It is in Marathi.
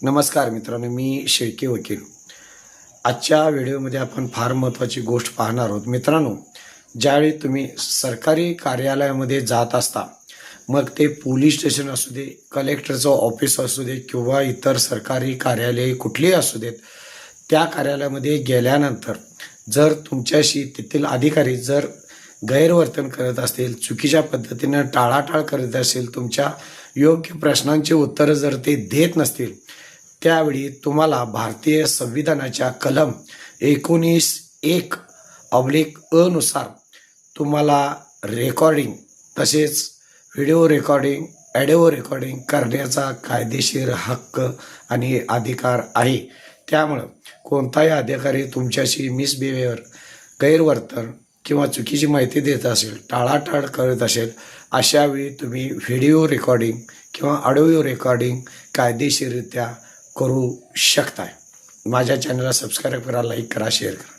नमस्कार मित्रांनो, मी शेळके वकील. आजच्या व्हिडिओमध्ये आपण फार महत्त्वाची गोष्ट पाहणार आहोत. मित्रांनो, ज्यावेळी तुम्ही सरकारी कार्यालयामध्ये जात असता, मग ते पोलीस स्टेशन असू दे, कलेक्टरचं ऑफिस असू दे किंवा इतर सरकारी कार्यालय कुठलेही असू देत, त्या कार्यालयामध्ये गेल्यानंतर जर तुमच्याशी तेथील अधिकारी जर गैरवर्तन करत असतील, चुकीच्या पद्धतीनं टाळाटाळ करत असेल, तुमच्या योग्य प्रश्नांची उत्तरं जर ते देत नसतील, त्यावेळी तुम्हाला भारतीय संविधानाच्या कलम 19(1)(अ) नुसार तुम्हाला रेकॉर्डिंग तसेच व्हिडिओ रेकॉर्डिंग, ऑडिओ रेकॉर्डिंग करण्याचा कायदेशीर हक्क आणि अधिकार आहे. त्यामुळं कोणताही अधिकारी तुमच्याशी मिसबिहेवियर, गैरवर्तन किंवा चुकीची माहिती देत असेल, टाळाटाळ करत असेल, अशावेळी तुम्ही व्हिडिओ रेकॉर्डिंग किंवा ऑडिओ रेकॉर्डिंग कायदेशीररित्या करू शकताय. माझ्या चॅनलला सबस्क्राईब करा, लाईक करा, शेअर करा.